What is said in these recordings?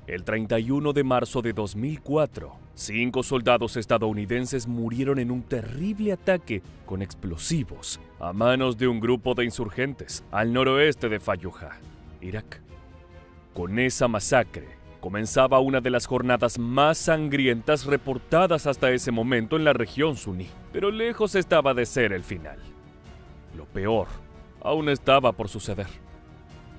El 31 de marzo de 2004, 5 soldados estadounidenses murieron en un terrible ataque con explosivos a manos de un grupo de insurgentes al noroeste de Fallujah, Irak. Con esa masacre, comenzaba una de las jornadas más sangrientas reportadas hasta ese momento en la región suní, pero lejos estaba de ser el final. Lo peor aún estaba por suceder.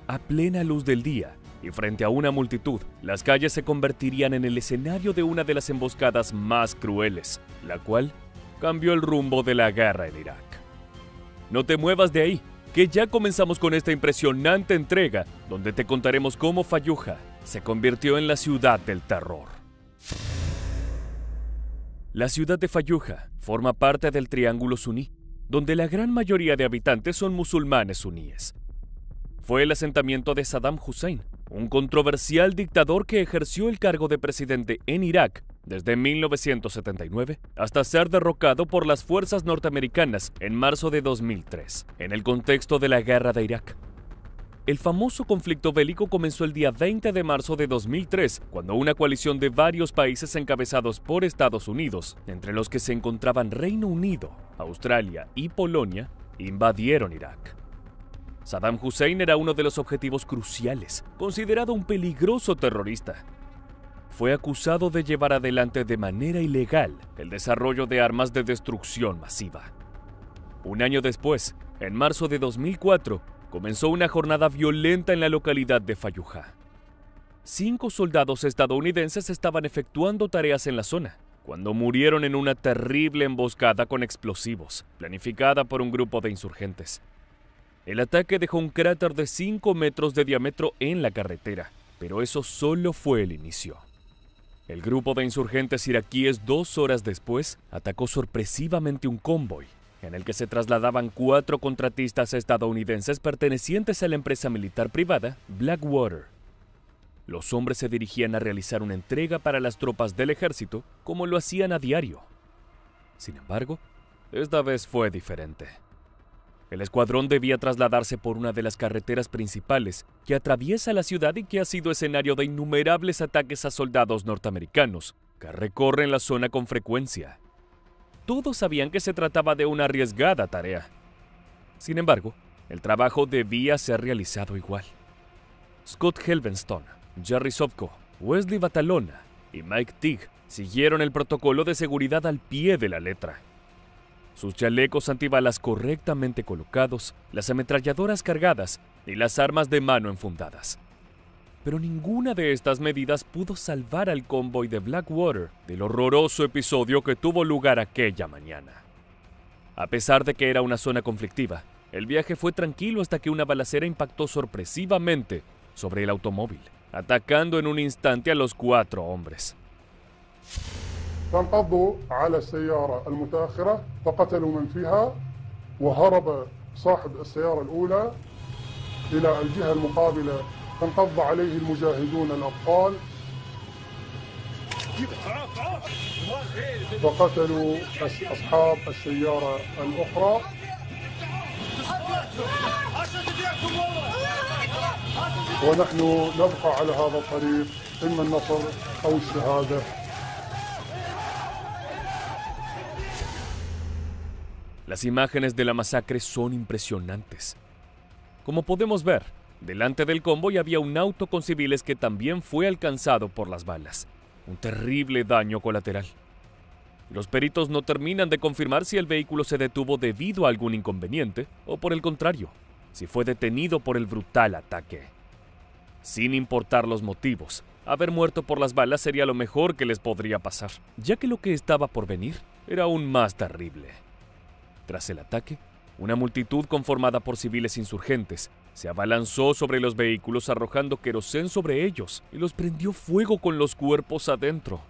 A plena luz del día, y frente a una multitud, las calles se convertirían en el escenario de una de las emboscadas más crueles, la cual cambió el rumbo de la guerra en Irak. No te muevas de ahí, que ya comenzamos con esta impresionante entrega, donde te contaremos cómo Fallujah se convirtió en la ciudad del terror. La ciudad de Fallujah forma parte del Triángulo Suní, donde la gran mayoría de habitantes son musulmanes suníes. Fue el asentamiento de Saddam Hussein, un controversial dictador que ejerció el cargo de presidente en Irak desde 1979 hasta ser derrocado por las fuerzas norteamericanas en marzo de 2003, en el contexto de la guerra de Irak. El famoso conflicto bélico comenzó el día 20 de marzo de 2003, cuando una coalición de varios países encabezados por Estados Unidos, entre los que se encontraban Reino Unido, Australia y Polonia, invadieron Irak. Saddam Hussein era uno de los objetivos cruciales, considerado un peligroso terrorista. Fue acusado de llevar adelante de manera ilegal el desarrollo de armas de destrucción masiva. Un año después, en marzo de 2004, comenzó una jornada violenta en la localidad de Fallujah. 5 soldados estadounidenses estaban efectuando tareas en la zona, cuando murieron en una terrible emboscada con explosivos, planificada por un grupo de insurgentes. El ataque dejó un cráter de 5 metros de diámetro en la carretera, pero eso solo fue el inicio. El grupo de insurgentes iraquíes 2 horas después atacó sorpresivamente un convoy, en el que se trasladaban 4 contratistas estadounidenses pertenecientes a la empresa militar privada Blackwater. Los hombres se dirigían a realizar una entrega para las tropas del ejército, como lo hacían a diario. Sin embargo, esta vez fue diferente. El escuadrón debía trasladarse por una de las carreteras principales que atraviesa la ciudad y que ha sido escenario de innumerables ataques a soldados norteamericanos que recorren la zona con frecuencia. Todos sabían que se trataba de una arriesgada tarea. Sin embargo, el trabajo debía ser realizado igual. Scott Helvenston, Jerry Sovko, Wesley Batalona y Mike Teague siguieron el protocolo de seguridad al pie de la letra. Sus chalecos antibalas correctamente colocados, las ametralladoras cargadas y las armas de mano enfundadas. Pero ninguna de estas medidas pudo salvar al convoy de Blackwater del horroroso episodio que tuvo lugar aquella mañana. A pesar de que era una zona conflictiva, el viaje fue tranquilo hasta que una balacera impactó sorpresivamente sobre el automóvil, atacando en un instante a los 4 hombres. فانقضوا على السيارة المتأخرة فقتلوا من فيها وهرب صاحب السيارة الأولى إلى الجهة المقابلة فانقض عليه المجاهدون الأبطال وقتلوا أصحاب السيارة الأخرى ونحن نبقى على هذا الطريق إما النصر أو الشهادة. Las imágenes de la masacre son impresionantes. Como podemos ver, delante del convoy había un auto con civiles que también fue alcanzado por las balas. Un terrible daño colateral. Los peritos no terminan de confirmar si el vehículo se detuvo debido a algún inconveniente o, por el contrario, si fue detenido por el brutal ataque. Sin importar los motivos, haber muerto por las balas sería lo mejor que les podría pasar, ya que lo que estaba por venir era aún más terrible. Tras el ataque, una multitud conformada por civiles insurgentes se abalanzó sobre los vehículos arrojando querosén sobre ellos y los prendió fuego con los cuerpos adentro.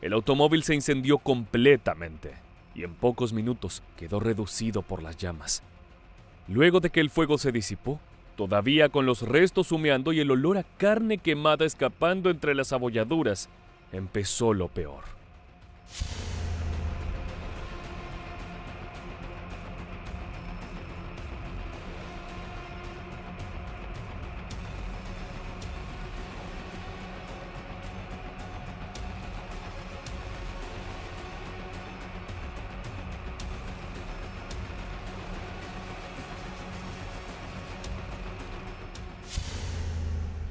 El automóvil se incendió completamente y en pocos minutos quedó reducido por las llamas. Luego de que el fuego se disipó, todavía con los restos humeando y el olor a carne quemada escapando entre las abolladuras, empezó lo peor.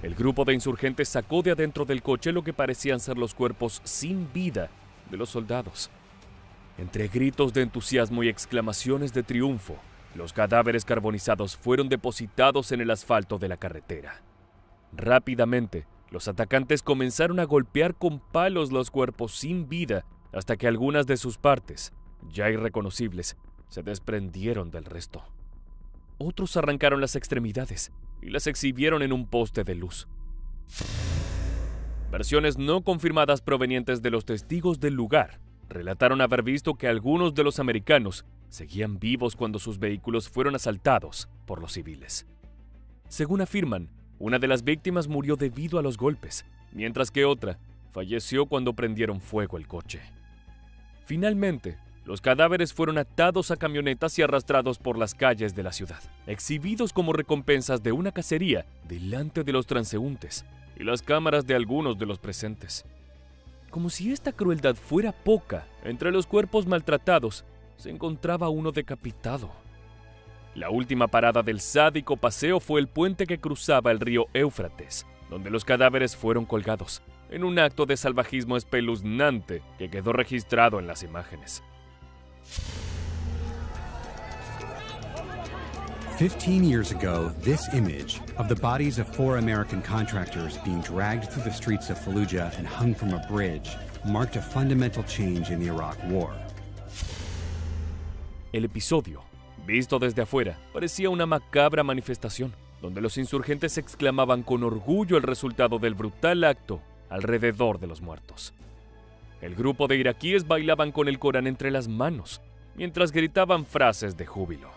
El grupo de insurgentes sacó de adentro del coche lo que parecían ser los cuerpos sin vida de los soldados. Entre gritos de entusiasmo y exclamaciones de triunfo, los cadáveres carbonizados fueron depositados en el asfalto de la carretera. Rápidamente, los atacantes comenzaron a golpear con palos los cuerpos sin vida hasta que algunas de sus partes, ya irreconocibles, se desprendieron del resto. Otros arrancaron las extremidades y las exhibieron en un poste de luz. Versiones no confirmadas provenientes de los testigos del lugar relataron haber visto que algunos de los americanos seguían vivos cuando sus vehículos fueron asaltados por los civiles. Según afirman, una de las víctimas murió debido a los golpes, mientras que otra falleció cuando prendieron fuego el coche. Finalmente, los cadáveres fueron atados a camionetas y arrastrados por las calles de la ciudad, exhibidos como recompensas de una cacería delante de los transeúntes y las cámaras de algunos de los presentes. Como si esta crueldad fuera poca, entre los cuerpos maltratados se encontraba uno decapitado. La última parada del sádico paseo fue el puente que cruzaba el río Éufrates, donde los cadáveres fueron colgados, en un acto de salvajismo espeluznante que quedó registrado en las imágenes. 15 years ago, this image of the bodies of 4 American contractors being dragged through the streets of Fallujah and hung from a bridge marked a fundamental change in the Iraq War. El episodio, visto desde afuera, parecía una macabra manifestación, donde los insurgentes exclamaban con orgullo el resultado del brutal acto alrededor de los muertos. El grupo de iraquíes bailaban con el Corán entre las manos, mientras gritaban frases de júbilo.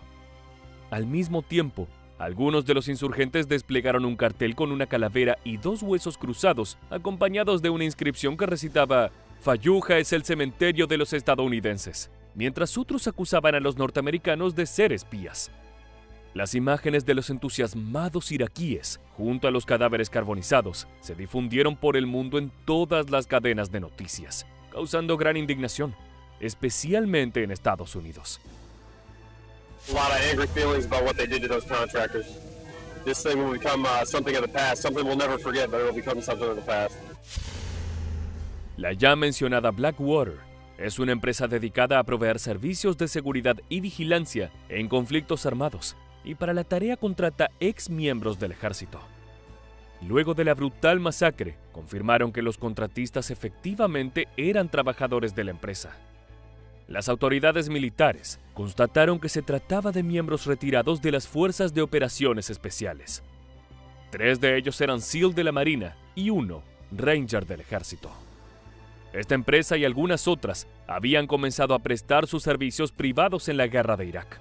Al mismo tiempo, algunos de los insurgentes desplegaron un cartel con una calavera y 2 huesos cruzados, acompañados de una inscripción que recitaba «Fallujah es el cementerio de los estadounidenses», mientras otros acusaban a los norteamericanos de ser espías. Las imágenes de los entusiasmados iraquíes, junto a los cadáveres carbonizados, se difundieron por el mundo en todas las cadenas de noticias, causando gran indignación, especialmente en Estados Unidos. A lot of angry feelings about what they did to those contractors. This thing will become something of the past, something we'll never forget, but it will become something of the past. La ya mencionada Blackwater es una empresa dedicada a proveer servicios de seguridad y vigilancia en conflictos armados, y para la tarea contrata ex miembros del ejército. Luego de la brutal masacre, confirmaron que los contratistas efectivamente eran trabajadores de la empresa. Las autoridades militares constataron que se trataba de miembros retirados de las Fuerzas de Operaciones Especiales. 3 de ellos eran SEAL de la Marina y 1 Ranger del Ejército. Esta empresa y algunas otras habían comenzado a prestar sus servicios privados en la guerra de Irak.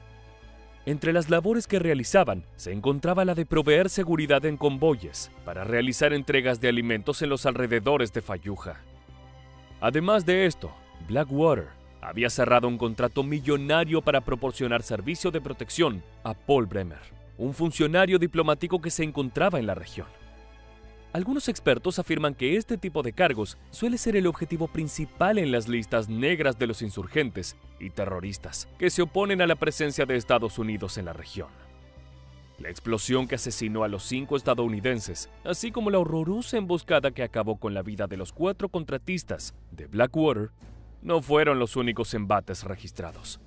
Entre las labores que realizaban se encontraba la de proveer seguridad en convoyes para realizar entregas de alimentos en los alrededores de Fallujah. Además de esto, Blackwater había cerrado un contrato millonario para proporcionar servicio de protección a Paul Bremer, un funcionario diplomático que se encontraba en la región. Algunos expertos afirman que este tipo de cargos suele ser el objetivo principal en las listas negras de los insurgentes y terroristas que se oponen a la presencia de Estados Unidos en la región. La explosión que asesinó a los 5 estadounidenses, así como la horrorosa emboscada que acabó con la vida de los 4 contratistas de Blackwater, no fueron los únicos embates registrados.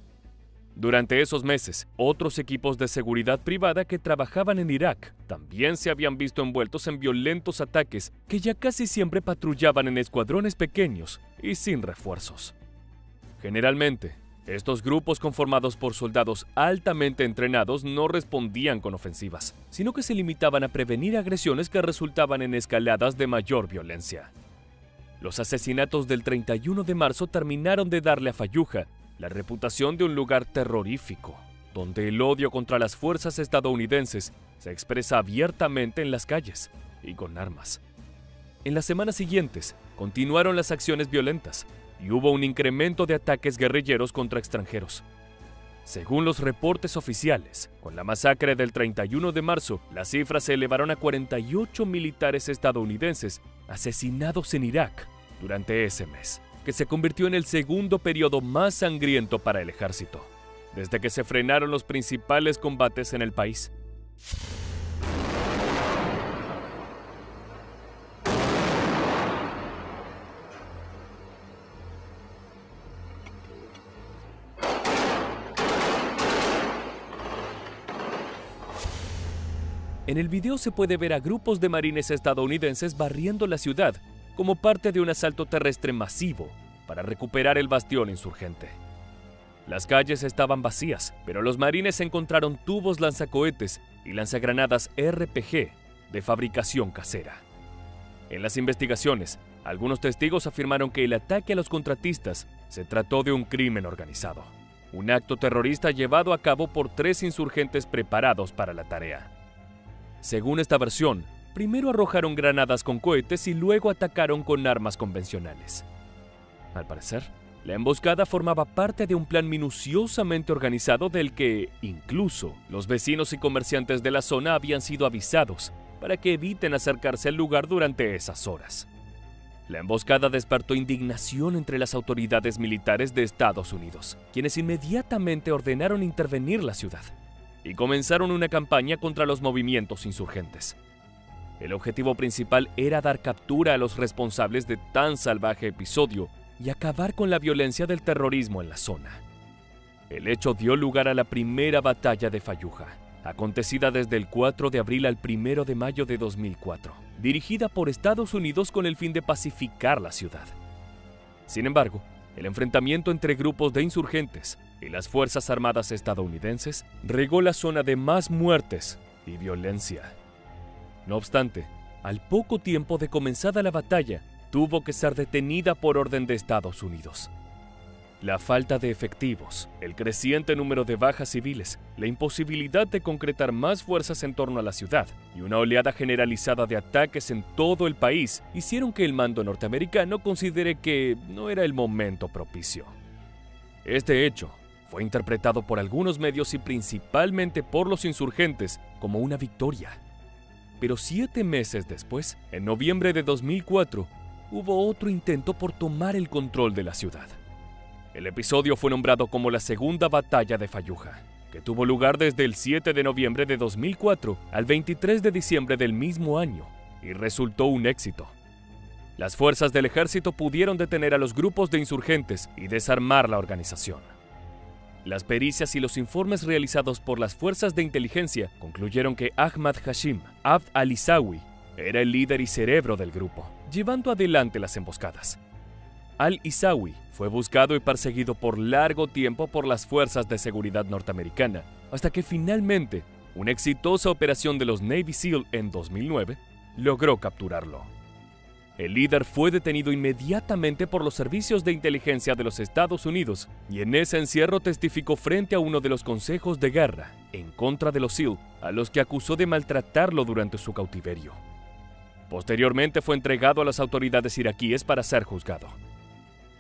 Durante esos meses, otros equipos de seguridad privada que trabajaban en Irak también se habían visto envueltos en violentos ataques que ya casi siempre patrullaban en escuadrones pequeños y sin refuerzos. Generalmente, estos grupos conformados por soldados altamente entrenados no respondían con ofensivas, sino que se limitaban a prevenir agresiones que resultaban en escaladas de mayor violencia. Los asesinatos del 31 de marzo terminaron de darle a Fallujah la reputación de un lugar terrorífico, donde el odio contra las fuerzas estadounidenses se expresa abiertamente en las calles y con armas. En las semanas siguientes, continuaron las acciones violentas y hubo un incremento de ataques guerrilleros contra extranjeros. Según los reportes oficiales, con la masacre del 31 de marzo, las cifras se elevaron a 48 militares estadounidenses asesinados en Irak durante ese mes, que se convirtió en el segundo periodo más sangriento para el ejército, desde que se frenaron los principales combates en el país. En el video se puede ver a grupos de marines estadounidenses barriendo la ciudad como parte de un asalto terrestre masivo para recuperar el bastión insurgente. Las calles estaban vacías, pero los marines encontraron tubos lanzacohetes y lanzagranadas RPG de fabricación casera. En las investigaciones, algunos testigos afirmaron que el ataque a los contratistas se trató de un crimen organizado, un acto terrorista llevado a cabo por 3 insurgentes preparados para la tarea. Según esta versión, primero arrojaron granadas con cohetes y luego atacaron con armas convencionales. Al parecer, la emboscada formaba parte de un plan minuciosamente organizado del que, incluso, los vecinos y comerciantes de la zona habían sido avisados para que eviten acercarse al lugar durante esas horas. La emboscada despertó indignación entre las autoridades militares de Estados Unidos, quienes inmediatamente ordenaron intervenir la ciudad y comenzaron una campaña contra los movimientos insurgentes. El objetivo principal era dar captura a los responsables de tan salvaje episodio y acabar con la violencia del terrorismo en la zona. El hecho dio lugar a la primera batalla de Fallujah, acontecida desde el 4 de abril al 1 de mayo de 2004, dirigida por Estados Unidos con el fin de pacificar la ciudad. Sin embargo, el enfrentamiento entre grupos de insurgentes y las Fuerzas Armadas estadounidenses regó la zona de más muertes y violencia. No obstante, al poco tiempo de comenzada la batalla, tuvo que ser detenida por orden de Estados Unidos. La falta de efectivos, el creciente número de bajas civiles, la imposibilidad de concretar más fuerzas en torno a la ciudad y una oleada generalizada de ataques en todo el país hicieron que el mando norteamericano considere que no era el momento propicio. Este hecho fue interpretado por algunos medios y principalmente por los insurgentes como una victoria. Pero 7 meses después, en noviembre de 2004, hubo otro intento por tomar el control de la ciudad. El episodio fue nombrado como la Segunda Batalla de Fallujah, que tuvo lugar desde el 7 de noviembre de 2004 al 23 de diciembre del mismo año, y resultó un éxito. Las fuerzas del ejército pudieron detener a los grupos de insurgentes y desarmar la organización. Las pericias y los informes realizados por las fuerzas de inteligencia concluyeron que Ahmad Hashim Abd al-Isawi era el líder y cerebro del grupo, llevando adelante las emboscadas. Al-Isawi fue buscado y perseguido por largo tiempo por las fuerzas de seguridad norteamericana, hasta que finalmente una exitosa operación de los Navy SEAL en 2009 logró capturarlo. El líder fue detenido inmediatamente por los servicios de inteligencia de los Estados Unidos y en ese encierro testificó frente a uno de los consejos de guerra en contra de los SEAL, a los que acusó de maltratarlo durante su cautiverio. Posteriormente fue entregado a las autoridades iraquíes para ser juzgado.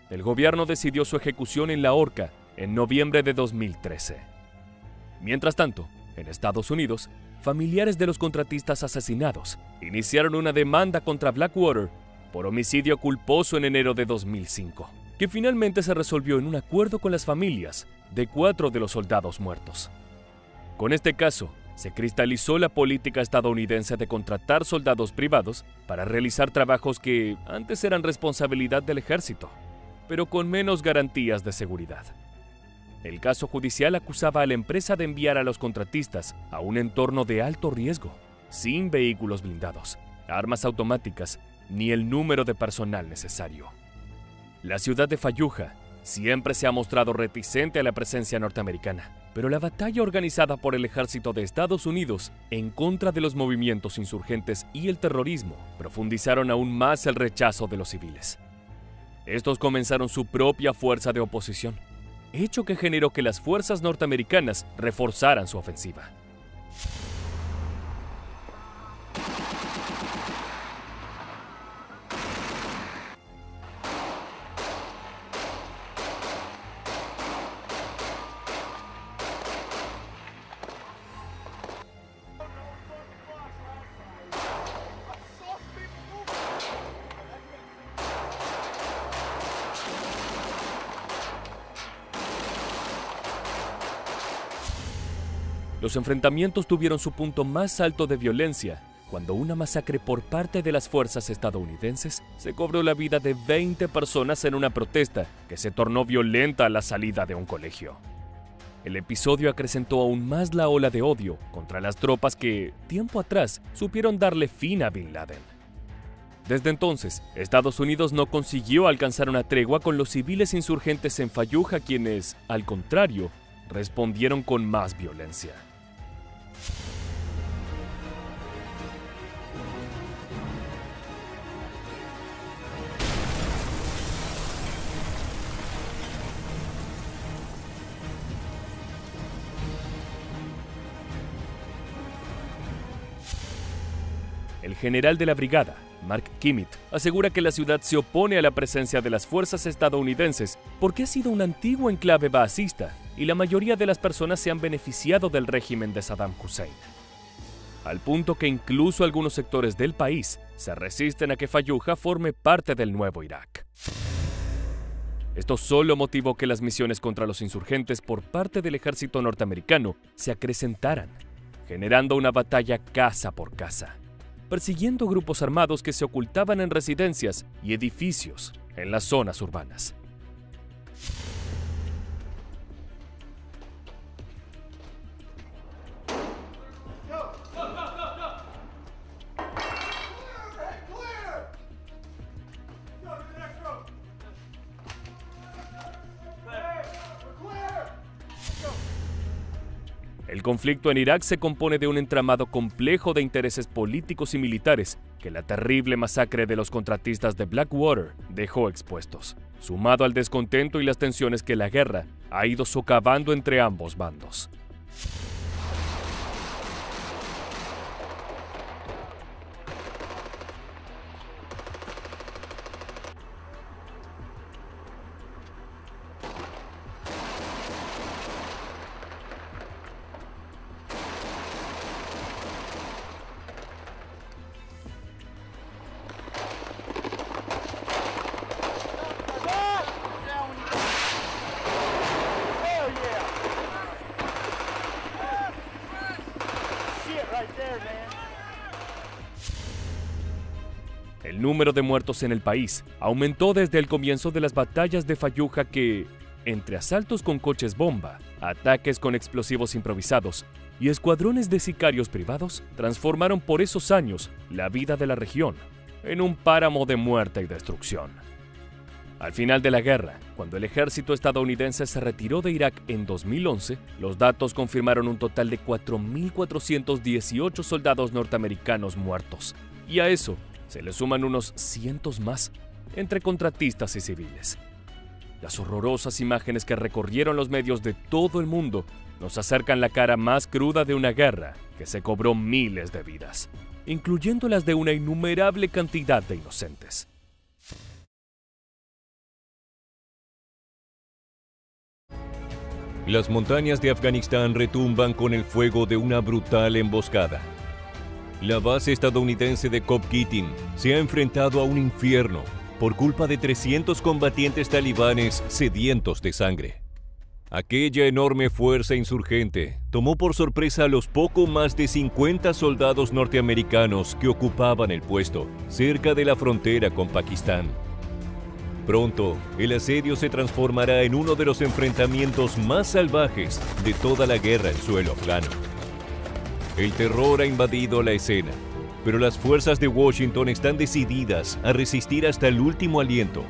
El gobierno decidió su ejecución en la horca en noviembre de 2013. Mientras tanto, en Estados Unidos, familiares de los contratistas asesinados iniciaron una demanda contra Blackwater por homicidio culposo en enero de 2005, que finalmente se resolvió en un acuerdo con las familias de 4 de los soldados muertos. Con este caso, se cristalizó la política estadounidense de contratar soldados privados para realizar trabajos que antes eran responsabilidad del ejército, pero con menos garantías de seguridad. El caso judicial acusaba a la empresa de enviar a los contratistas a un entorno de alto riesgo, sin vehículos blindados, armas automáticas, ni el número de personal necesario. La ciudad de Fallujah siempre se ha mostrado reticente a la presencia norteamericana, pero la batalla organizada por el ejército de Estados Unidos en contra de los movimientos insurgentes y el terrorismo profundizaron aún más el rechazo de los civiles. Estos comenzaron su propia fuerza de oposición, hecho que generó que las fuerzas norteamericanas reforzaran su ofensiva. Los enfrentamientos tuvieron su punto más alto de violencia cuando una masacre por parte de las fuerzas estadounidenses se cobró la vida de 20 personas en una protesta que se tornó violenta a la salida de un colegio. el episodio acrecentó aún más la ola de odio contra las tropas que, tiempo atrás, supieron darle fin a Bin Laden. Desde entonces, Estados Unidos no consiguió alcanzar una tregua con los civiles insurgentes en Fallujah, quienes, al contrario, respondieron con más violencia. El general de la brigada, Mark Kimmit, asegura que la ciudad se opone a la presencia de las fuerzas estadounidenses porque ha sido un antiguo enclave baasista y la mayoría de las personas se han beneficiado del régimen de Saddam Hussein. Al punto que incluso algunos sectores del país se resisten a que Fallujah forme parte del nuevo Irak. Esto solo motivó que las misiones contra los insurgentes por parte del ejército norteamericano se acrecentaran, generando una batalla casa por casa, persiguiendo grupos armados que se ocultaban en residencias y edificios en las zonas urbanas. El conflicto en Irak se compone de un entramado complejo de intereses políticos y militares que la terrible masacre de los contratistas de Blackwater dejó expuestos, sumado al descontento y las tensiones que la guerra ha ido socavando entre ambos bandos. El número de muertos en el país aumentó desde el comienzo de las batallas de Fallujah que, entre asaltos con coches bomba, ataques con explosivos improvisados y escuadrones de sicarios privados, transformaron por esos años la vida de la región en un páramo de muerte y destrucción. Al final de la guerra, cuando el ejército estadounidense se retiró de Irak en 2011, los datos confirmaron un total de 4.418 soldados norteamericanos muertos, y a eso se le suman unos cientos más, entre contratistas y civiles. Las horrorosas imágenes que recorrieron los medios de todo el mundo nos acercan la cara más cruda de una guerra que se cobró miles de vidas, incluyendo las de una innumerable cantidad de inocentes. Las montañas de Afganistán retumban con el fuego de una brutal emboscada. La base estadounidense de Cop Keating se ha enfrentado a un infierno por culpa de 300 combatientes talibanes sedientos de sangre. Aquella enorme fuerza insurgente tomó por sorpresa a los poco más de 50 soldados norteamericanos que ocupaban el puesto cerca de la frontera con Pakistán. Pronto, el asedio se transformará en uno de los enfrentamientos más salvajes de toda la guerra en suelo afgano. El terror ha invadido la escena, pero las fuerzas de Washington están decididas a resistir hasta el último aliento.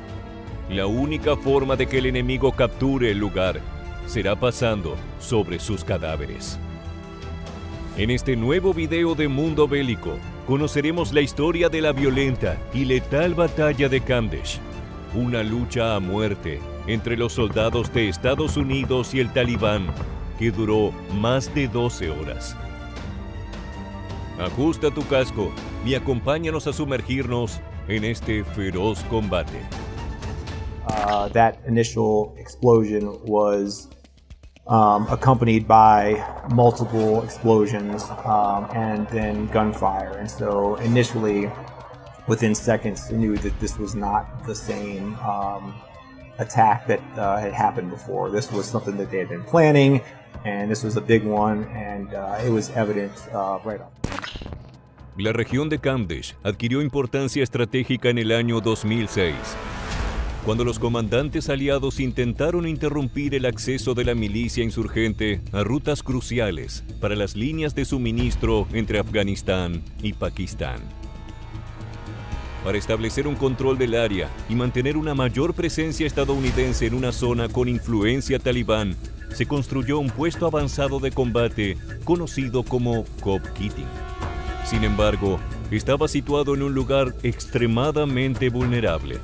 La única forma de que el enemigo capture el lugar será pasando sobre sus cadáveres. En este nuevo video de Mundo Bélico, conoceremos la historia de la violenta y letal batalla de Kamdesh, una lucha a muerte entre los soldados de Estados Unidos y el Talibán que duró más de 12 horas. Ajusta tu casco y acompáñanos a sumergirnos en este feroz combate. That initial explosion was accompanied by multiple explosions and then gunfire. And so initially, within seconds, we knew that this was not the same attack that had happened before. This was something that they had been planning, and this was a big one, and it was evident right off. La región de Kamdesh adquirió importancia estratégica en el año 2006. cuando los comandantes aliados intentaron interrumpir el acceso de la milicia insurgente a rutas cruciales para las líneas de suministro entre Afganistán y Pakistán. Para establecer un control del área y mantener una mayor presencia estadounidense en una zona con influencia talibán, se construyó un puesto avanzado de combate conocido como Cop Keating. Sin embargo, estaba situado en un lugar extremadamente vulnerable.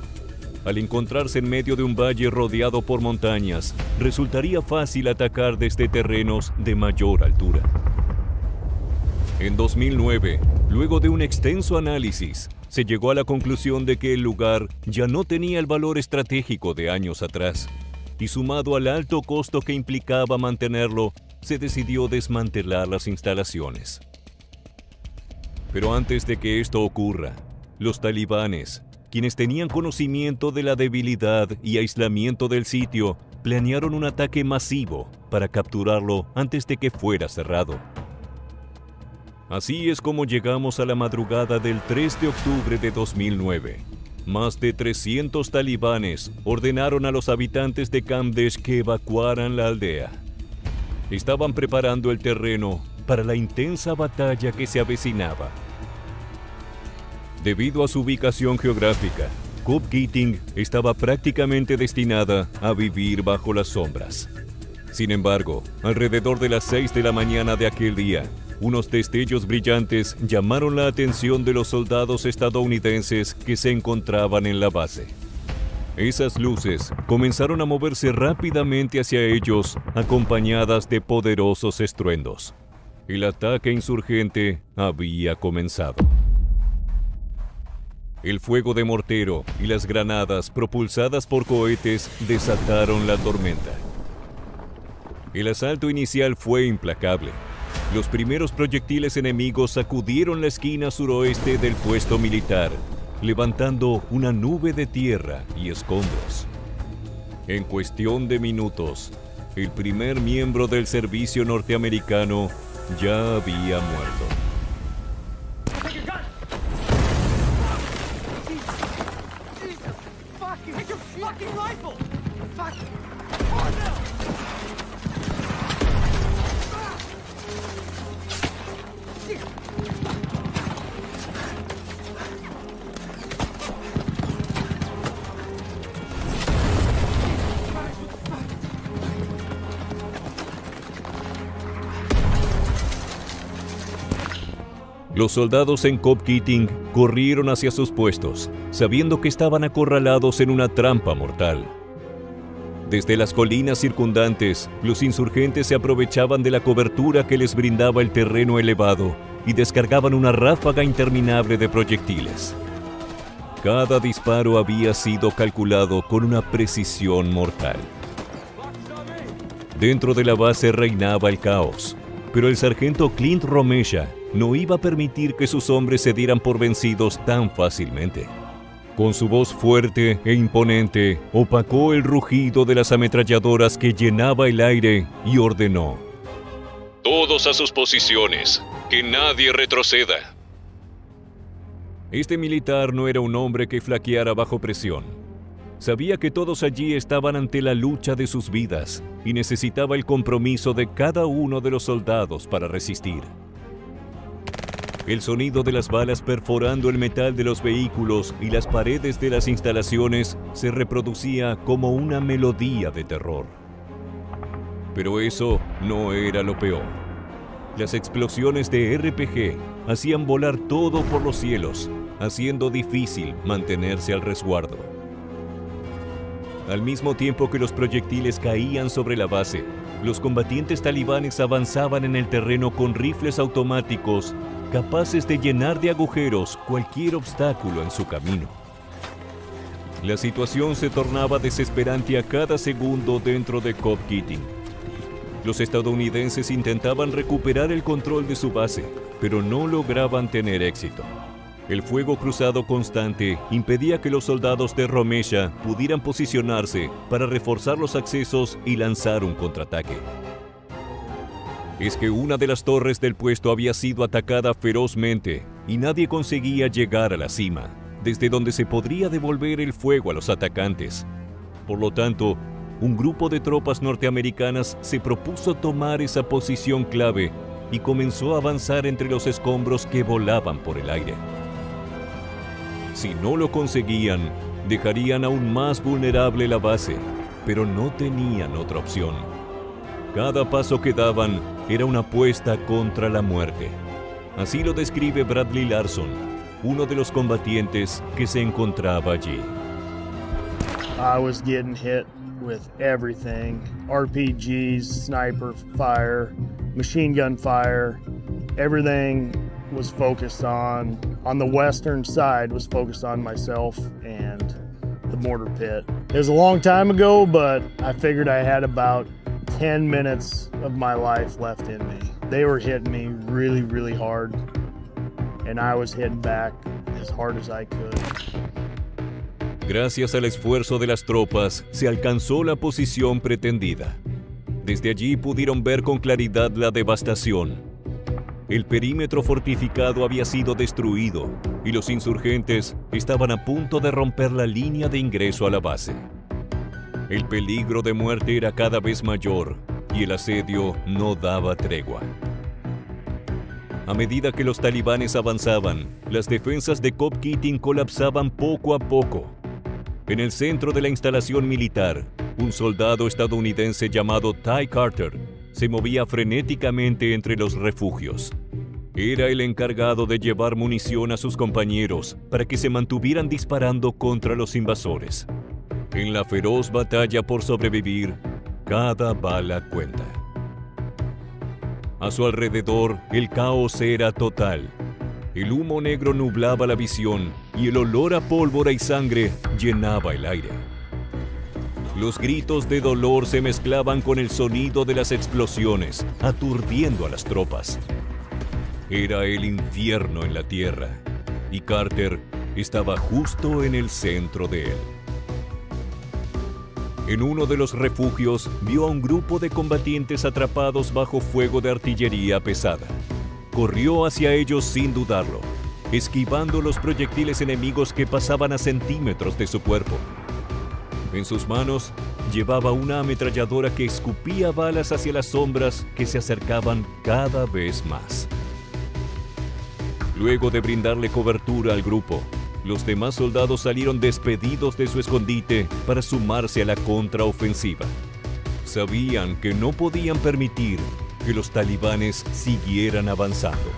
Al encontrarse en medio de un valle rodeado por montañas, resultaría fácil atacar desde terrenos de mayor altura. En 2009, luego de un extenso análisis, se llegó a la conclusión de que el lugar ya no tenía el valor estratégico de años atrás, y sumado al alto costo que implicaba mantenerlo, se decidió desmantelar las instalaciones. Pero antes de que esto ocurra, los talibanes, quienes tenían conocimiento de la debilidad y aislamiento del sitio, planearon un ataque masivo para capturarlo antes de que fuera cerrado. Así es como llegamos a la madrugada del 3 de octubre de 2009. Más de 300 talibanes ordenaron a los habitantes de Kamdesh que evacuaran la aldea. Estaban preparando el terreno para la intensa batalla que se avecinaba. Debido a su ubicación geográfica, Cop Keating estaba prácticamente destinada a vivir bajo las sombras. Sin embargo, alrededor de las 6 de la mañana de aquel día, unos destellos brillantes llamaron la atención de los soldados estadounidenses que se encontraban en la base. Esas luces comenzaron a moverse rápidamente hacia ellos, acompañadas de poderosos estruendos. El ataque insurgente había comenzado. El fuego de mortero y las granadas propulsadas por cohetes desataron la tormenta. El asalto inicial fue implacable. Los primeros proyectiles enemigos sacudieron la esquina suroeste del puesto militar, levantando una nube de tierra y escombros. En cuestión de minutos, el primer miembro del servicio norteamericano ya había muerto. Los soldados en Cop Keating corrieron hacia sus puestos, sabiendo que estaban acorralados en una trampa mortal. Desde las colinas circundantes, los insurgentes se aprovechaban de la cobertura que les brindaba el terreno elevado y descargaban una ráfaga interminable de proyectiles. Cada disparo había sido calculado con una precisión mortal. Dentro de la base reinaba el caos, pero el sargento Clint Romesha no iba a permitir que sus hombres se dieran por vencidos tan fácilmente. Con su voz fuerte e imponente, opacó el rugido de las ametralladoras que llenaba el aire y ordenó: «Todos a sus posiciones, que nadie retroceda». Este militar no era un hombre que flaqueara bajo presión. Sabía que todos allí estaban ante la lucha de sus vidas y necesitaba el compromiso de cada uno de los soldados para resistir. El sonido de las balas perforando el metal de los vehículos y las paredes de las instalaciones se reproducía como una melodía de terror. Pero eso no era lo peor. Las explosiones de RPG hacían volar todo por los cielos, haciendo difícil mantenerse al resguardo. Al mismo tiempo que los proyectiles caían sobre la base, los combatientes talibanes avanzaban en el terreno con rifles automáticos capaces de llenar de agujeros cualquier obstáculo en su camino. La situación se tornaba desesperante a cada segundo dentro de Cop Keating. Los estadounidenses intentaban recuperar el control de su base, pero no lograban tener éxito. El fuego cruzado constante impedía que los soldados de Romesha pudieran posicionarse para reforzar los accesos y lanzar un contraataque. Es que una de las torres del puesto había sido atacada ferozmente y nadie conseguía llegar a la cima, desde donde se podría devolver el fuego a los atacantes. Por lo tanto, un grupo de tropas norteamericanas se propuso tomar esa posición clave y comenzó a avanzar entre los escombros que volaban por el aire. Si no lo conseguían, dejarían aún más vulnerable la base, pero no tenían otra opción. Cada paso que daban era una apuesta contra la muerte. Así lo describe Bradley Larson, uno de los combatientes que se encontraba allí. I was getting hit with everything. RPGs, sniper fire, machine gun fire. Everything was focused on the western side was focused on myself and the mortar pit. It was a long time ago, but I figured I had about 10 minutes of my life left in me. They were hitting me really, really hard, and I was hitting back as hard as I could. Gracias al esfuerzo de las tropas, se alcanzó la posición pretendida. Desde allí pudieron ver con claridad la devastación. El perímetro fortificado había sido destruido y los insurgentes estaban a punto de romper la línea de ingreso a la base. El peligro de muerte era cada vez mayor y el asedio no daba tregua. A medida que los talibanes avanzaban, las defensas de Cop Keating colapsaban poco a poco. En el centro de la instalación militar, un soldado estadounidense llamado Ty Carter se movía frenéticamente entre los refugios. Era el encargado de llevar munición a sus compañeros para que se mantuvieran disparando contra los invasores. En la feroz batalla por sobrevivir, cada bala cuenta. A su alrededor, el caos era total. El humo negro nublaba la visión y el olor a pólvora y sangre llenaba el aire. Los gritos de dolor se mezclaban con el sonido de las explosiones, aturdiendo a las tropas. Era el infierno en la tierra, y Carter estaba justo en el centro de él. En uno de los refugios vio a un grupo de combatientes atrapados bajo fuego de artillería pesada. Corrió hacia ellos sin dudarlo, esquivando los proyectiles enemigos que pasaban a centímetros de su cuerpo. En sus manos llevaba una ametralladora que escupía balas hacia las sombras que se acercaban cada vez más. Luego de brindarle cobertura al grupo, los demás soldados salieron despedidos de su escondite para sumarse a la contraofensiva. Sabían que no podían permitir que los talibanes siguieran avanzando.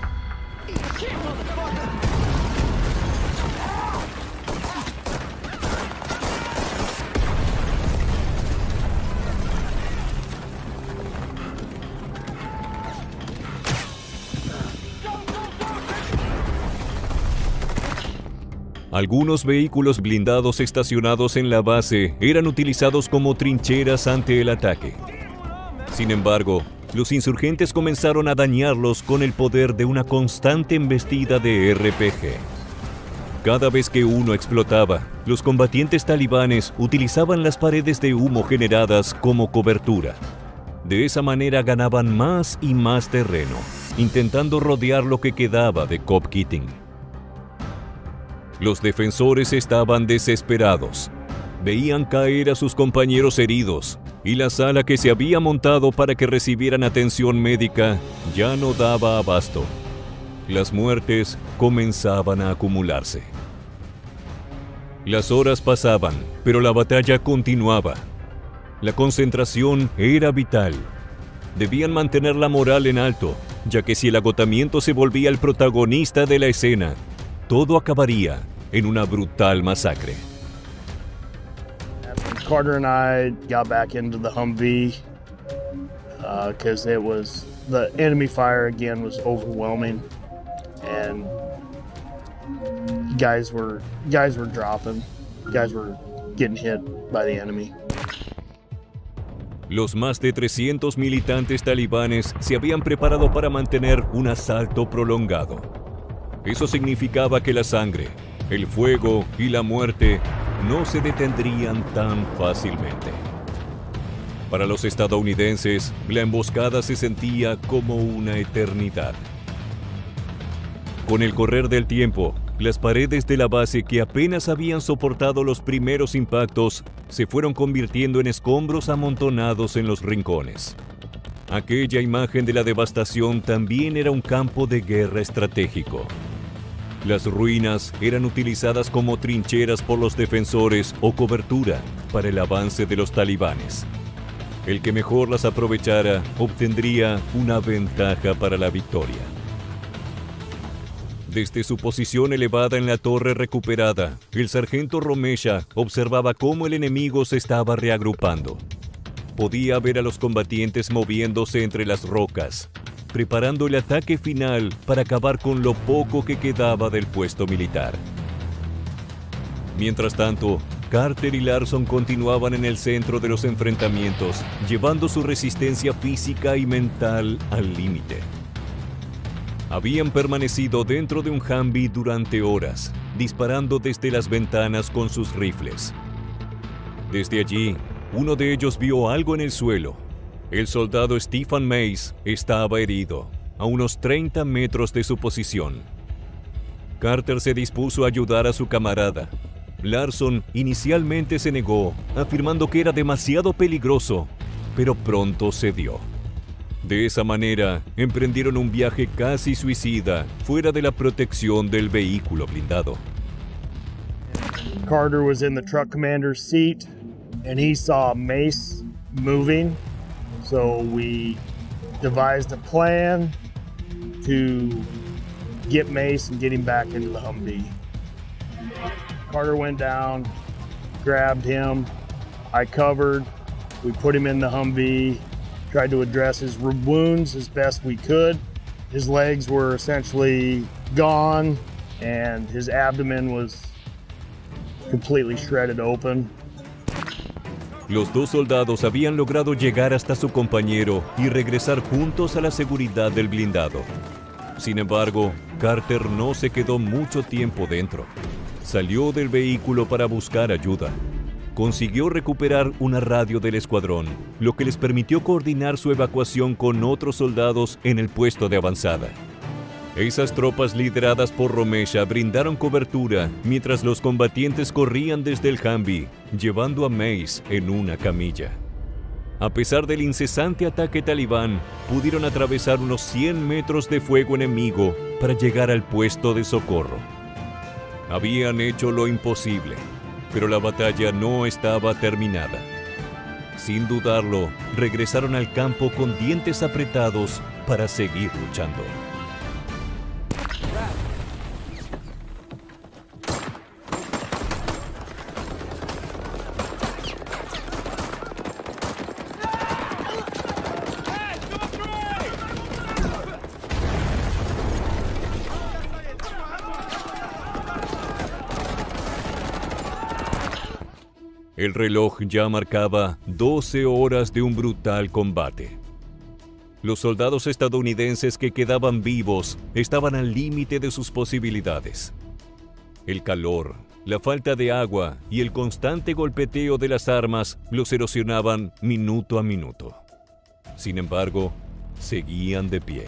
Algunos vehículos blindados estacionados en la base eran utilizados como trincheras ante el ataque. Sin embargo, los insurgentes comenzaron a dañarlos con el poder de una constante embestida de RPG. Cada vez que uno explotaba, los combatientes talibanes utilizaban las paredes de humo generadas como cobertura. De esa manera ganaban más y más terreno, intentando rodear lo que quedaba de Cop Keating. Los defensores estaban desesperados. Veían caer a sus compañeros heridos y la sala que se había montado para que recibieran atención médica ya no daba abasto. Las muertes comenzaban a acumularse. Las horas pasaban, pero la batalla continuaba. La concentración era vital. Debían mantener la moral en alto, ya que si el agotamiento se volvía el protagonista de la escena, todo acabaría en una brutal masacre. Carter and I got back into the Humvee because it was the enemy fire again was overwhelming, and guys were dropping, guys were getting hit by the enemy. Los más de 300 militantes talibanes se habían preparado para mantener un asalto prolongado. Eso significaba que la sangre, el fuego y la muerte no se detendrían tan fácilmente. Para los estadounidenses, la emboscada se sentía como una eternidad. Con el correr del tiempo, Las paredes de la base, que apenas habían soportado los primeros impactos, se fueron convirtiendo en escombros amontonados en los rincones. Aquella imagen de la devastación también era un campo de guerra estratégico. Las ruinas eran utilizadas como trincheras por los defensores o cobertura para el avance de los talibanes. El que mejor las aprovechara obtendría una ventaja para la victoria. Desde su posición elevada en la torre recuperada, el sargento Romesha observaba cómo el enemigo se estaba reagrupando. Podía ver a los combatientes moviéndose entre las rocas, preparando el ataque final para acabar con lo poco que quedaba del puesto militar. Mientras tanto, Carter y Larson continuaban en el centro de los enfrentamientos, llevando su resistencia física y mental al límite. Habían permanecido dentro de un Humvee durante horas, disparando desde las ventanas con sus rifles. Desde allí, uno de ellos vio algo en el suelo. El soldado Stephen Mays estaba herido, a unos 30 metros de su posición. Carter se dispuso a ayudar a su camarada. Larson inicialmente se negó, afirmando que era demasiado peligroso, pero pronto cedió. De esa manera, emprendieron un viaje casi suicida fuera de la protección del vehículo blindado. Carter was in the truck commander's seat and he saw Mace moving. So we devised a plan to get Mace and get him back into the Humvee. Carter went down, grabbed him, I covered, we put him in the Humvee, tried to address his wounds as best we could. His legs were essentially gone and his abdomen was completely shredded open. Los dos soldados habían logrado llegar hasta su compañero y regresar juntos a la seguridad del blindado. Sin embargo, Carter no se quedó mucho tiempo dentro. Salió del vehículo para buscar ayuda. Consiguió recuperar una radio del escuadrón, lo que les permitió coordinar su evacuación con otros soldados en el puesto de avanzada. Esas tropas lideradas por Romesha brindaron cobertura mientras los combatientes corrían desde el Humvee, llevando a Mace en una camilla. A pesar del incesante ataque talibán, pudieron atravesar unos 100 metros de fuego enemigo para llegar al puesto de socorro. Habían hecho lo imposible, pero la batalla no estaba terminada. Sin dudarlo, regresaron al campo con dientes apretados para seguir luchando. El reloj ya marcaba 12 horas de un brutal combate. Los soldados estadounidenses que quedaban vivos estaban al límite de sus posibilidades. El calor, la falta de agua y el constante golpeteo de las armas los erosionaban minuto a minuto. Sin embargo, seguían de pie.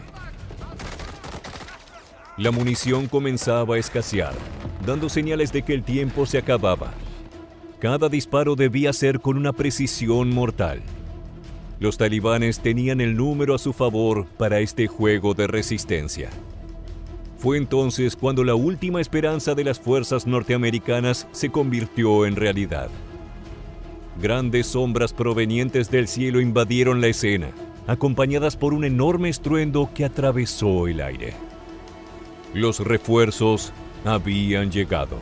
La munición comenzaba a escasear, dando señales de que el tiempo se acababa. Cada disparo debía ser con una precisión mortal. Los talibanes tenían el número a su favor para este juego de resistencia. Fue entonces cuando la última esperanza de las fuerzas norteamericanas se convirtió en realidad. Grandes sombras provenientes del cielo invadieron la escena, acompañadas por un enorme estruendo que atravesó el aire. Los refuerzos habían llegado.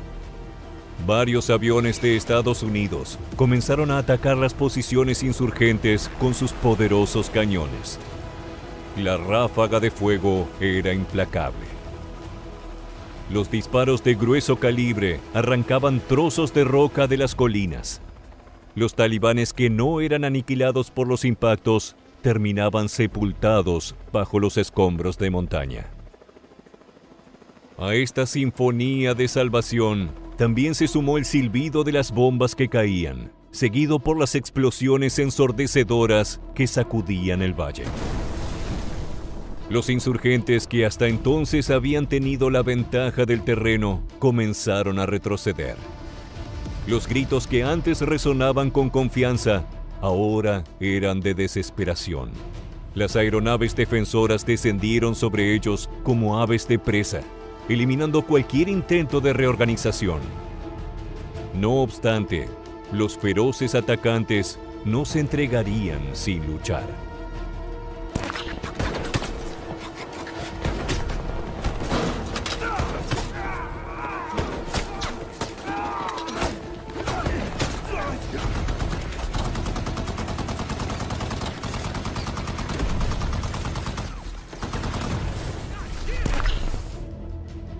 Varios aviones de Estados Unidos comenzaron a atacar las posiciones insurgentes con sus poderosos cañones. La ráfaga de fuego era implacable. Los disparos de grueso calibre arrancaban trozos de roca de las colinas. Los talibanes que no eran aniquilados por los impactos terminaban sepultados bajo los escombros de montaña. A esta sinfonía de salvación también se sumó el silbido de las bombas que caían, seguido por las explosiones ensordecedoras que sacudían el valle. Los insurgentes, que hasta entonces habían tenido la ventaja del terreno, comenzaron a retroceder. Los gritos que antes resonaban con confianza, ahora eran de desesperación. Las aeronaves defensoras descendieron sobre ellos como aves de presa, eliminando cualquier intento de reorganización. No obstante, los feroces atacantes no se entregarían sin luchar.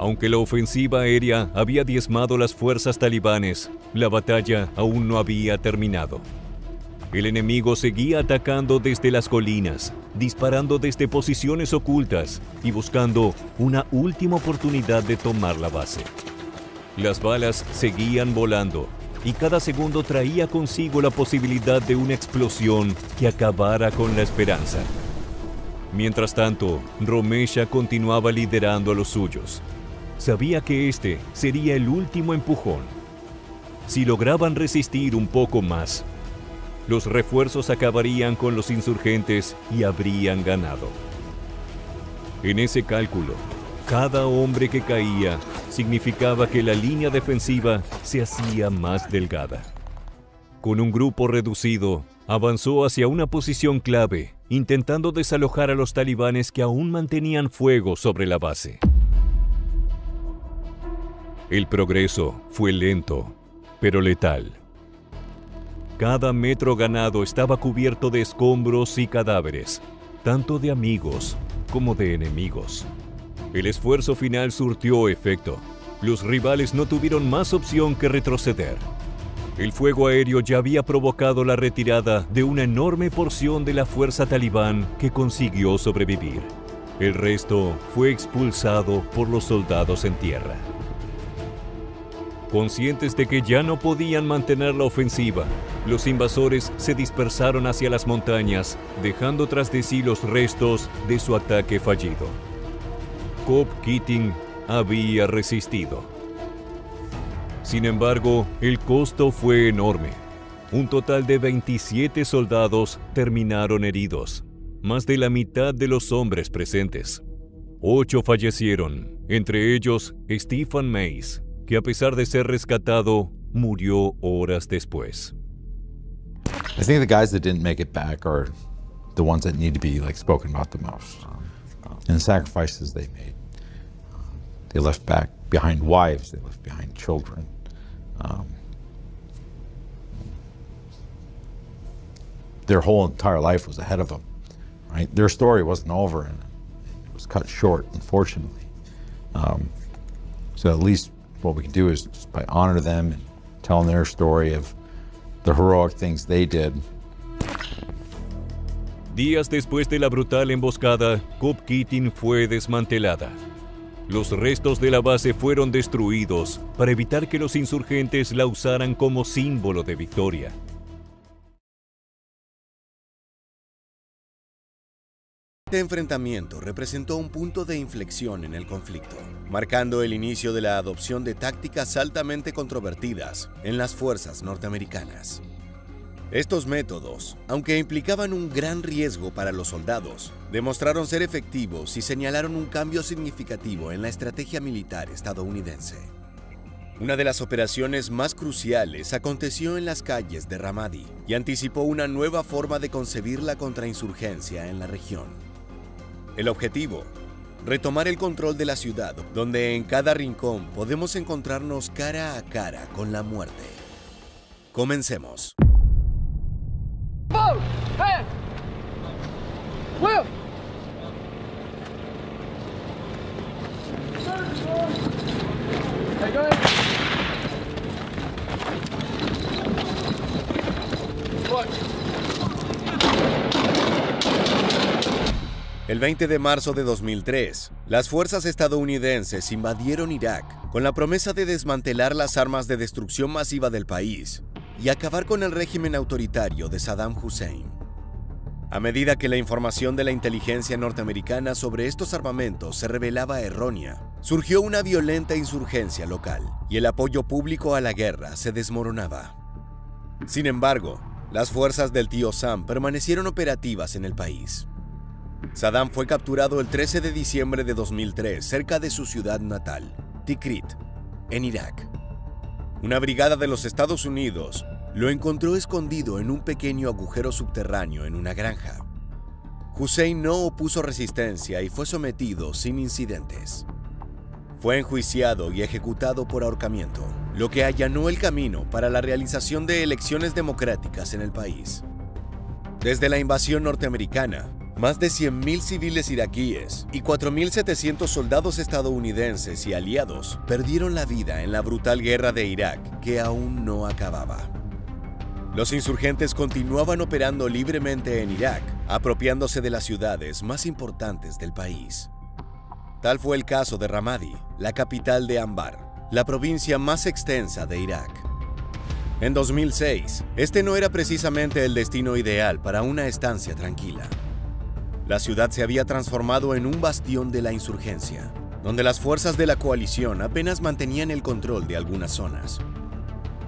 Aunque la ofensiva aérea había diezmado las fuerzas talibanes, la batalla aún no había terminado. El enemigo seguía atacando desde las colinas, disparando desde posiciones ocultas y buscando una última oportunidad de tomar la base. Las balas seguían volando y cada segundo traía consigo la posibilidad de una explosión que acabara con la esperanza. Mientras tanto, Romesha continuaba liderando a los suyos. Sabía que este sería el último empujón. Si lograban resistir un poco más, los refuerzos acabarían con los insurgentes y habrían ganado. En ese cálculo, cada hombre que caía significaba que la línea defensiva se hacía más delgada. Con un grupo reducido, avanzó hacia una posición clave, intentando desalojar a los talibanes que aún mantenían fuego sobre la base. El progreso fue lento, pero letal. Cada metro ganado estaba cubierto de escombros y cadáveres, tanto de amigos como de enemigos. El esfuerzo final surtió efecto. Los rivales no tuvieron más opción que retroceder. El fuego aéreo ya había provocado la retirada de una enorme porción de la fuerza talibán que consiguió sobrevivir. El resto fue expulsado por los soldados en tierra. Conscientes de que ya no podían mantener la ofensiva, los invasores se dispersaron hacia las montañas, dejando tras de sí los restos de su ataque fallido. Cobb Keating había resistido. Sin embargo, el costo fue enorme. Un total de 27 soldados terminaron heridos, más de la mitad de los hombres presentes. 8 fallecieron, entre ellos Stephen Mays, que a pesar de ser rescatado, murió horas después. I think the guys that didn't make it back are the ones that need to be spoken about the most, and the sacrifices they made. They left back behind wives, they left behind children. Their whole entire life was ahead of them, right? Their story wasn't over, and it was cut short, unfortunately. So at least what we can do is just by honor them and telling their story of the heroic things they did. Días después de la brutal emboscada, Cobb Keating fue desmantelada. Los restos de la base fueron destruidos para evitar que los insurgentes la usaran como símbolo de victoria. Este enfrentamiento representó un punto de inflexión en el conflicto, marcando el inicio de la adopción de tácticas altamente controvertidas en las fuerzas norteamericanas. Estos métodos, aunque implicaban un gran riesgo para los soldados, demostraron ser efectivos y señalaron un cambio significativo en la estrategia militar estadounidense. Una de las operaciones más cruciales aconteció en las calles de Ramadi y anticipó una nueva forma de concebir la contrainsurgencia en la región. El objetivo: retomar el control de la ciudad, donde en cada rincón podemos encontrarnos cara a cara con la muerte. Comencemos. El 20 de marzo de 2003, las fuerzas estadounidenses invadieron Irak con la promesa de desmantelar las armas de destrucción masiva del país y acabar con el régimen autoritario de Saddam Hussein. A medida que la información de la inteligencia norteamericana sobre estos armamentos se revelaba errónea, surgió una violenta insurgencia local y el apoyo público a la guerra se desmoronaba. Sin embargo, las fuerzas del tío Sam permanecieron operativas en el país. Saddam fue capturado el 13 de diciembre de 2003 cerca de su ciudad natal, Tikrit, en Irak. Una brigada de los Estados Unidos lo encontró escondido en un pequeño agujero subterráneo en una granja. Hussein no opuso resistencia y fue sometido sin incidentes. Fue enjuiciado y ejecutado por ahorcamiento, lo que allanó el camino para la realización de elecciones democráticas en el país. Desde la invasión norteamericana, más de 100.000 civiles iraquíes y 4.700 soldados estadounidenses y aliados perdieron la vida en la brutal guerra de Irak que aún no acababa. Los insurgentes continuaban operando libremente en Irak, apropiándose de las ciudades más importantes del país. Tal fue el caso de Ramadi, la capital de Anbar, la provincia más extensa de Irak. En 2006, este no era precisamente el destino ideal para una estancia tranquila. La ciudad se había transformado en un bastión de la insurgencia, donde las fuerzas de la coalición apenas mantenían el control de algunas zonas.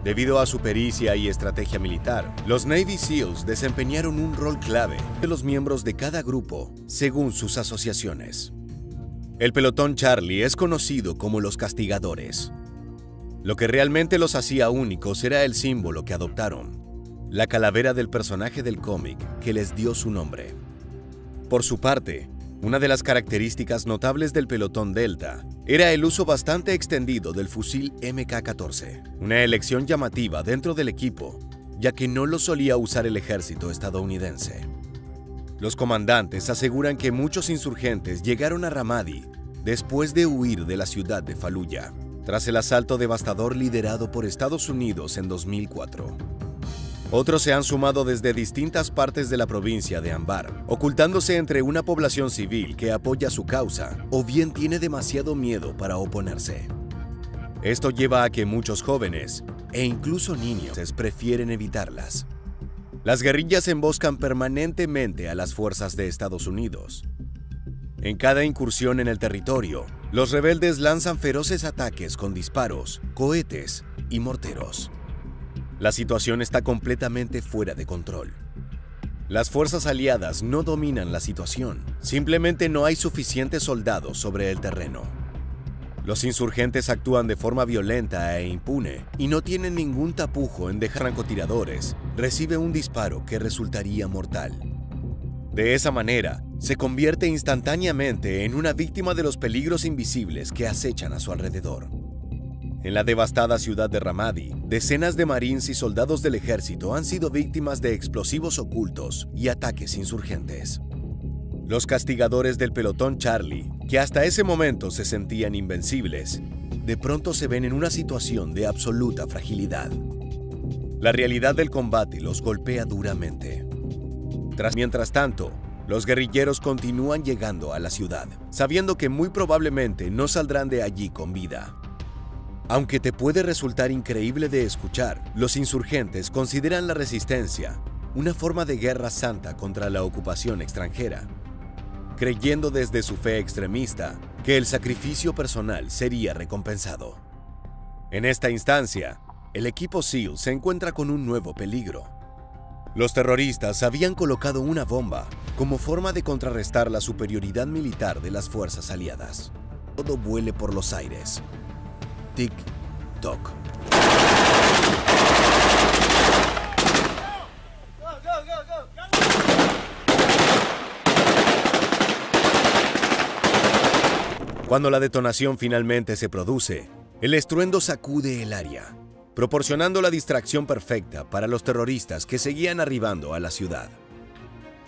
Debido a su pericia y estrategia militar, los Navy SEALs desempeñaron un rol clave de los miembros de cada grupo, según sus asociaciones. El pelotón Charlie es conocido como los castigadores. Lo que realmente los hacía únicos era el símbolo que adoptaron, la calavera del personaje del cómic que les dio su nombre. Por su parte, una de las características notables del pelotón Delta era el uso bastante extendido del fusil MK-14, una elección llamativa dentro del equipo, ya que no lo solía usar el ejército estadounidense. Los comandantes aseguran que muchos insurgentes llegaron a Ramadi después de huir de la ciudad de Fallujah, tras el asalto devastador liderado por Estados Unidos en 2004. Otros se han sumado desde distintas partes de la provincia de Anbar, ocultándose entre una población civil que apoya su causa o bien tiene demasiado miedo para oponerse. Esto lleva a que muchos jóvenes e incluso niños prefieren evitarlas. Las guerrillas emboscan permanentemente a las fuerzas de Estados Unidos. En cada incursión en el territorio, los rebeldes lanzan feroces ataques con disparos, cohetes y morteros. La situación está completamente fuera de control. Las fuerzas aliadas no dominan la situación, simplemente no hay suficientes soldados sobre el terreno. Los insurgentes actúan de forma violenta e impune y no tienen ningún tapujo en dejar francotiradores. Recibe un disparo que resultaría mortal. De esa manera, se convierte instantáneamente en una víctima de los peligros invisibles que acechan a su alrededor. En la devastada ciudad de Ramadi, decenas de marines y soldados del ejército han sido víctimas de explosivos ocultos y ataques insurgentes. Los castigadores del pelotón Charlie, que hasta ese momento se sentían invencibles, de pronto se ven en una situación de absoluta fragilidad. La realidad del combate los golpea duramente. Mientras tanto, los guerrilleros continúan llegando a la ciudad, sabiendo que muy probablemente no saldrán de allí con vida. Aunque te puede resultar increíble de escuchar, los insurgentes consideran la resistencia una forma de guerra santa contra la ocupación extranjera, creyendo desde su fe extremista que el sacrificio personal sería recompensado. En esta instancia, el equipo SEAL se encuentra con un nuevo peligro. Los terroristas habían colocado una bomba como forma de contrarrestar la superioridad militar de las fuerzas aliadas. Todo vuele por los aires. Tic-toc. Cuando la detonación finalmente se produce, el estruendo sacude el área, proporcionando la distracción perfecta para los terroristas que seguían arribando a la ciudad.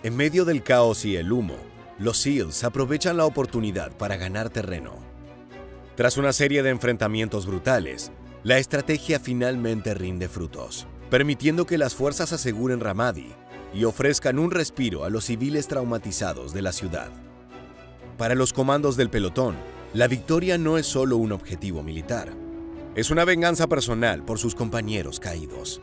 En medio del caos y el humo, los SEALs aprovechan la oportunidad para ganar terreno. Tras una serie de enfrentamientos brutales, la estrategia finalmente rinde frutos, permitiendo que las fuerzas aseguren Ramadi y ofrezcan un respiro a los civiles traumatizados de la ciudad. Para los comandos del pelotón, la victoria no es solo un objetivo militar, es una venganza personal por sus compañeros caídos.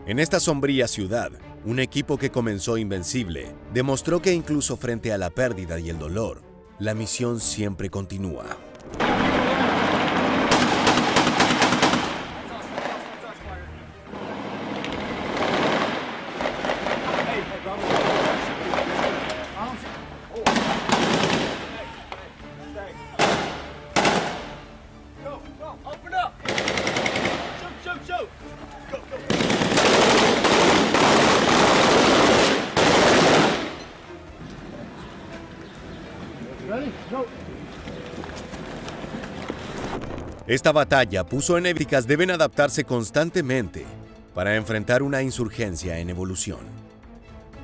En esta sombría ciudad, un equipo que comenzó invencible demostró que incluso frente a la pérdida y el dolor, la misión siempre continúa. Esta batalla puso en evidencia que deben adaptarse constantemente para enfrentar una insurgencia en evolución.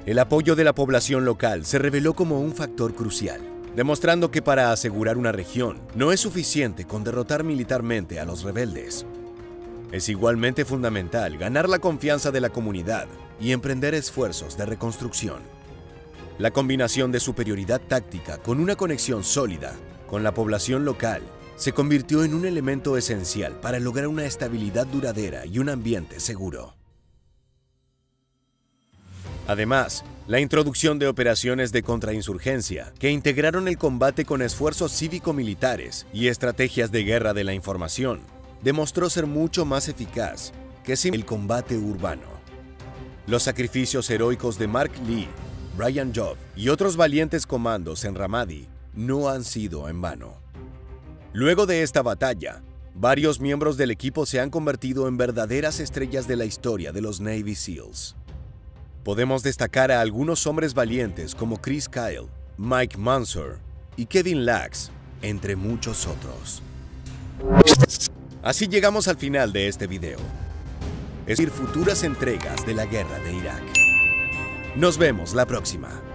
El apoyo de la población local se reveló como un factor crucial, demostrando que para asegurar una región no es suficiente con derrotar militarmente a los rebeldes. Es igualmente fundamental ganar la confianza de la comunidad y emprender esfuerzos de reconstrucción. La combinación de superioridad táctica con una conexión sólida con la población local se convirtió en un elemento esencial para lograr una estabilidad duradera y un ambiente seguro. Además, la introducción de operaciones de contrainsurgencia que integraron el combate con esfuerzos cívico-militares y estrategias de guerra de la información demostró ser mucho más eficaz que el combate urbano. Los sacrificios heroicos de Mark Lee, Brian Job y otros valientes comandos en Ramadi no han sido en vano. Luego de esta batalla, varios miembros del equipo se han convertido en verdaderas estrellas de la historia de los Navy SEALs. Podemos destacar a algunos hombres valientes como Chris Kyle, Mike Mansour y Kevin Lax, entre muchos otros. Así llegamos al final de este video. Es decir, futuras entregas de la guerra de Irak. Nos vemos la próxima.